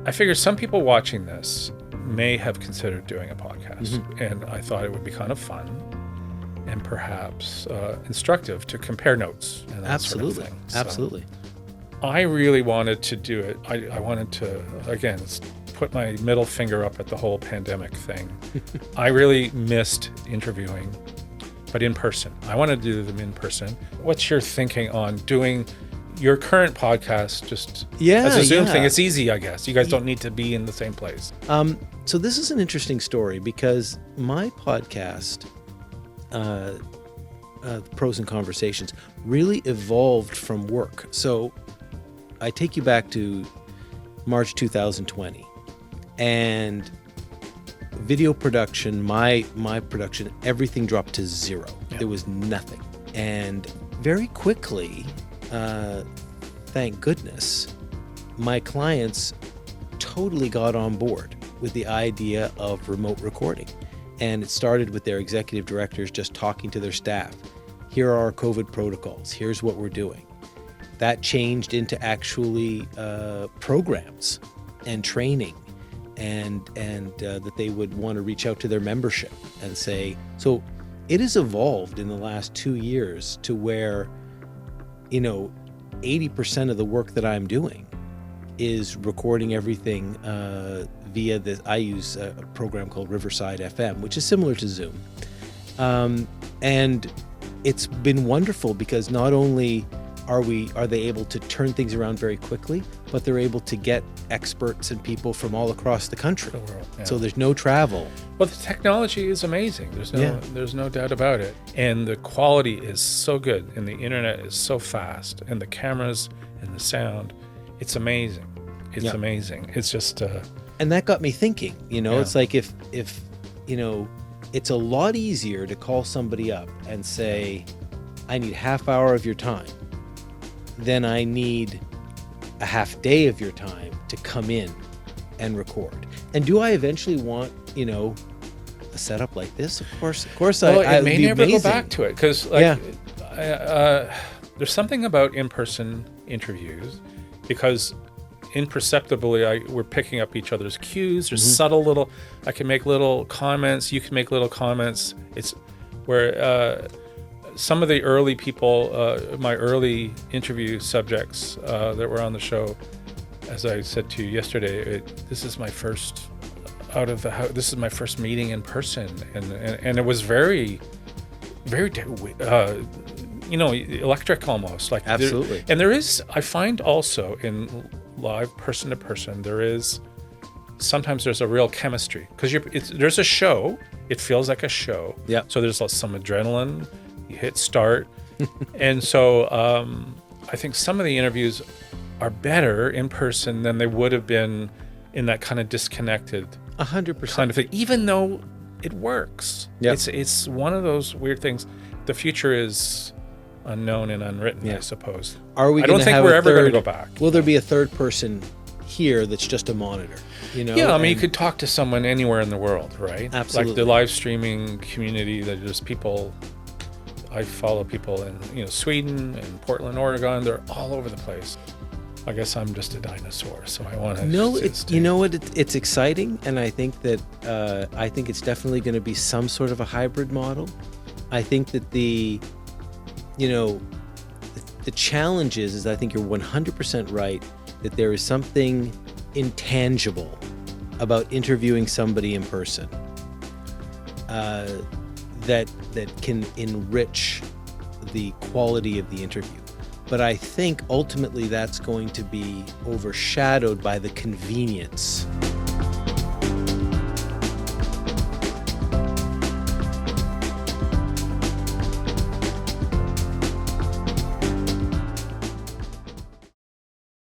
I figure some people watching this may have considered doing a podcast, and I thought it would be kind of fun and perhaps instructive to compare notes and that sort of thing. Absolutely. I really wanted to do it. I wanted to, again, put my middle finger up at the whole pandemic thing. I really missed interviewing, but in person. I want to do them in person. What's your thinking on doing your current podcast just as a Zoom thing? It's easy, I guess. You guys don't need to be in the same place. So this is an interesting story because my podcast, Pros and Conversations, really evolved from work. So I take you back to March 2020, and video production, my production, everything dropped to zero. There was nothing. And very quickly, thank goodness, my clients totally got on board with the idea of remote recording. And it started with their executive directors just talking to their staff. Here are our COVID protocols. Here's what we're doing. That changed into actually programs and training, and that they would want to reach out to their membership and say, so it has evolved in the last 2 years to where, 80% of the work that I'm doing is recording everything via this. I use a program called Riverside FM, which is similar to Zoom. And it's been wonderful because not only are they able to turn things around very quickly, but they're able to get experts and people from all across the country. The world, yeah. So there's no travel. Well, the technology is amazing. There's no doubt about it. And the quality is so good, and the internet is so fast, and the cameras and the sound, it's amazing. It's amazing. It's just and that got me thinking, it's like if it's a lot easier to call somebody up and say, I need half hour of your time, then I need a half day of your time to come in and record. And do I eventually want, a setup like this? Of course. I may never go back to it because, there's something about in-person interviews because imperceptibly we're picking up each other's cues. There's subtle little. I can make little comments. You can make little comments. It's where. Some of the early people, my early interview subjects that were on the show, as I said to you yesterday, this is my first out of the house. This is my first meeting in person, and it was very, very, electric almost. Like absolutely. There is, I find also in live person to person, sometimes there's a real chemistry because there's a show. It feels like a show. Yeah. So there's some adrenaline. You hit start. And so I think some of the interviews are better in person than they would have been in that kind of disconnected 100% kind of thing, even though it works. Yep. It's one of those weird things. The future is unknown and unwritten, I suppose. I don't think we're ever going to go back. Will there be a third person here that's just a monitor? Yeah, you could talk to someone anywhere in the world, right? Absolutely. Like the live streaming community, that there's people. I follow people in Sweden and Portland, Oregon. They're all over the place. I guess I'm just a dinosaur, so I want to. No, it's exciting, and I think that it's definitely going to be some sort of a hybrid model. I think that the challenge is I think you're 100% right that there is something intangible about interviewing somebody in person. That can enrich the quality of the interview. But I think ultimately that's going to be overshadowed by the convenience